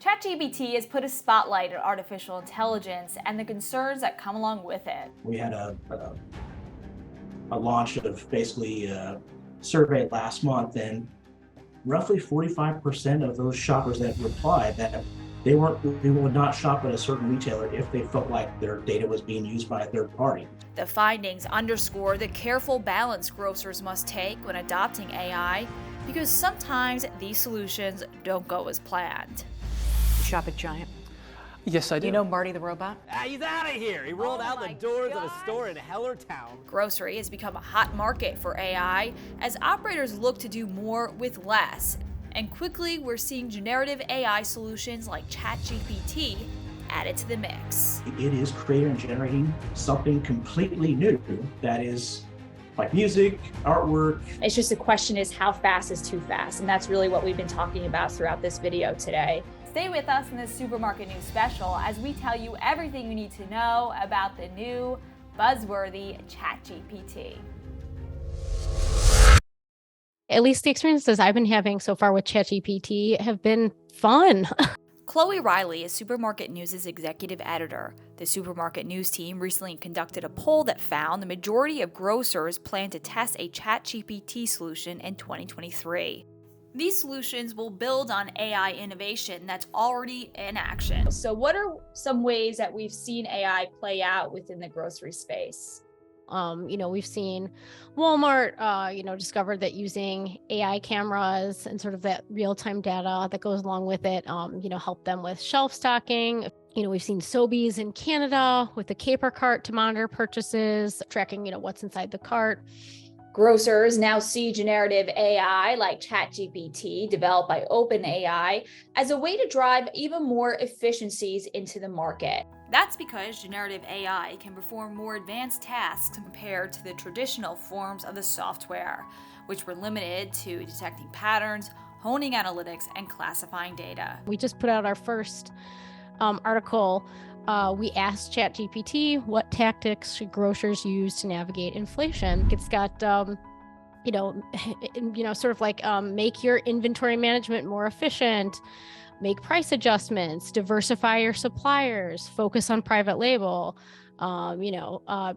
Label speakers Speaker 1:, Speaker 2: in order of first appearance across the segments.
Speaker 1: ChatGPT has put a spotlight on artificial intelligence and the concerns that come along with it.
Speaker 2: We had a launch of basically a survey last month, and roughly 45% of those shoppers that replied that they would not shop at a certain retailer if they felt like their data was being used by a third party.
Speaker 1: The findings underscore the careful balance grocers must take when adopting AI, because sometimes these solutions don't go as planned.
Speaker 3: You shop at Giant?
Speaker 4: Yes, I do.
Speaker 3: You know Marty the Robot?
Speaker 5: He's out of here. He rolled out the doors of a store in Hellertown.
Speaker 1: Grocery has become a hot market for AI as operators look to do more with less. And quickly, we're seeing generative AI solutions like ChatGPT added to the mix.
Speaker 2: It is creating and generating something completely new that is like music, artwork.
Speaker 6: It's just the question is how fast is too fast? And that's really what we've been talking about throughout this video today.
Speaker 1: Stay with us in this Supermarket News special as we tell you everything you need to know about the new buzzworthy ChatGPT.
Speaker 7: At least the experiences I've been having so far with ChatGPT have been fun.
Speaker 1: Chloe Riley is Supermarket News' executive editor. The Supermarket News team recently conducted a poll that found the majority of grocers plan to test a ChatGPT solution in 2023. These solutions will build on AI innovation that's already in action.
Speaker 6: So what are some ways that we've seen AI play out within the grocery space?
Speaker 7: We've seen Walmart, discovered that using AI cameras and sort of that real-time data that goes along with it, help them with shelf stocking. We've seen Sobeys in Canada with the Caper Cart to monitor purchases, tracking, what's inside the cart.
Speaker 6: Grocers now see generative AI like ChatGPT developed by OpenAI as a way to drive even more efficiencies into the market.
Speaker 1: That's because generative AI can perform more advanced tasks compared to the traditional forms of the software, which were limited to detecting patterns, honing analytics, and classifying data.
Speaker 7: We just put out our first article. We asked ChatGPT what tactics should grocers use to navigate inflation. It's got, sort of like make your inventory management more efficient, make price adjustments, diversify your suppliers, focus on private label,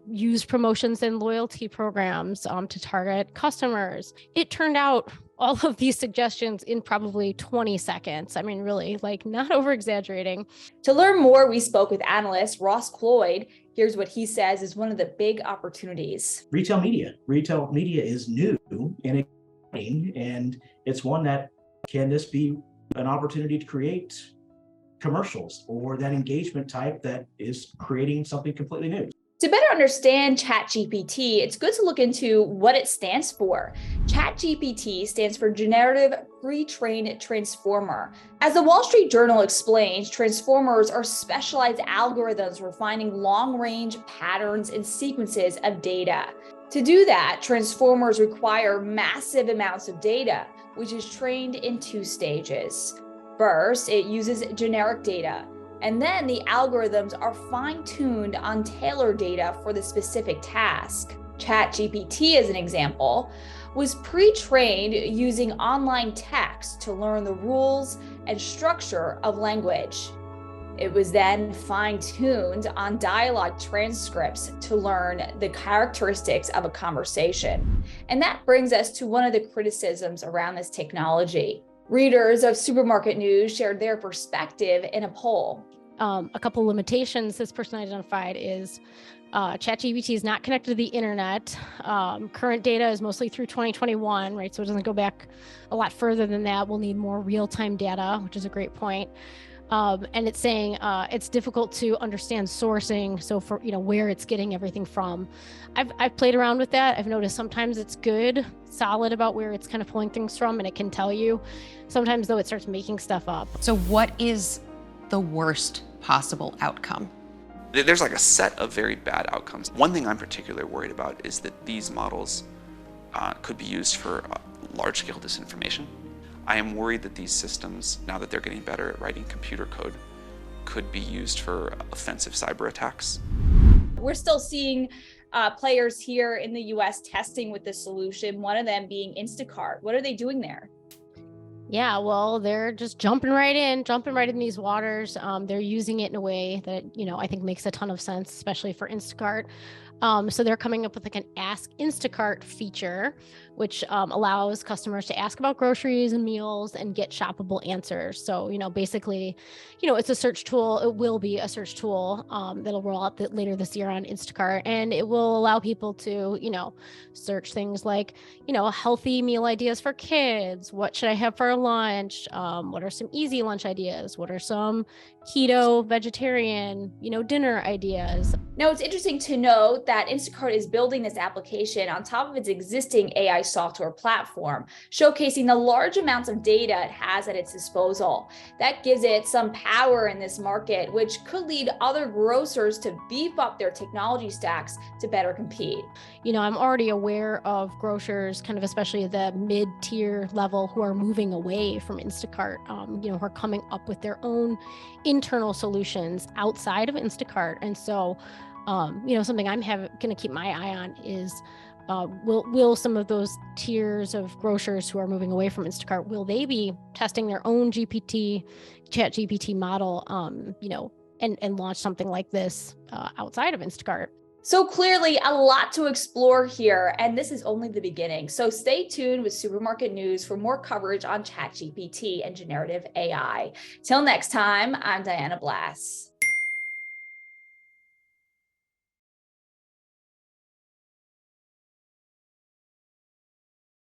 Speaker 7: use promotions and loyalty programs to target customers. It turned out all of these suggestions in probably 20 seconds. I mean, really, not over exaggerating.
Speaker 6: To learn more, we spoke with analyst Ross Cloyd. Here's what he says is one of the big opportunities.
Speaker 2: Retail media. Retail media is new and exciting, and it's one that can just be an opportunity to create commercials or that engagement type that is creating something completely new.
Speaker 6: To better understand ChatGPT, it's good to look into what it stands for. ChatGPT stands for Generative Pre-trained Transformer. As the Wall Street Journal explains, transformers are specialized algorithms for finding long-range patterns and sequences of data. To do that, transformers require massive amounts of data, which is trained in two stages. First, it uses generic data, and then the algorithms are fine-tuned on tailored data for the specific task. ChatGPT, as an example, was pre-trained using online text to learn the rules and structure of language. It was then fine-tuned on dialogue transcripts to learn the characteristics of a conversation. And that brings us to one of the criticisms around this technology. Readers of Supermarket News shared their perspective in a poll.
Speaker 7: A couple limitations this person identified is ChatGPT is not connected to the internet. Current data is mostly through 2021, right? So it doesn't go back a lot further than that. We'll need more real-time data, which is a great point. And it's saying it's difficult to understand sourcing. So for, where it's getting everything from. I've played around with that. I've noticed sometimes it's good, solid about where it's kind of pulling things from, and it can tell you. Sometimes though, it starts making stuff up.
Speaker 3: So what is the worst possible outcome?
Speaker 8: There's like a set of very bad outcomes. One thing I'm particularly worried about is that these models could be used for large-scale disinformation. I am worried that these systems, now that they're getting better at writing computer code, could be used for offensive cyber attacks.
Speaker 6: We're still seeing players here in the US testing with the solution, one of them being Instacart. What are they doing there?
Speaker 7: Yeah, well, they're just jumping right in these waters. They're using it in a way that, I think makes a ton of sense, especially for Instacart. So they're coming up with like an Ask Instacart feature, which allows customers to ask about groceries and meals and get shoppable answers. So, basically, it's a search tool. It will be a search tool that'll roll out later this year on Instacart. And it will allow people to, search things like, healthy meal ideas for kids. What should I have for lunch? What are some easy lunch ideas? What are some keto, vegetarian, dinner ideas?
Speaker 6: Now, it's interesting to note that Instacart is building this application on top of its existing AI software platform, showcasing the large amounts of data it has at its disposal. That gives it some power in this market, which could lead other grocers to beef up their technology stacks to better compete.
Speaker 7: I'm already aware of grocers, kind of especially the mid-tier level, who are moving away from Instacart, who are coming up with their own internal solutions outside of Instacart. And so, something I'm going to keep my eye on is, will some of those tiers of grocers who are moving away from Instacart, will they be testing their own ChatGPT model, and launch something like this outside of Instacart?
Speaker 6: So clearly a lot to explore here, and this is only the beginning. So stay tuned with Supermarket News for more coverage on ChatGPT and generative AI. Till next time, I'm Diana Blass.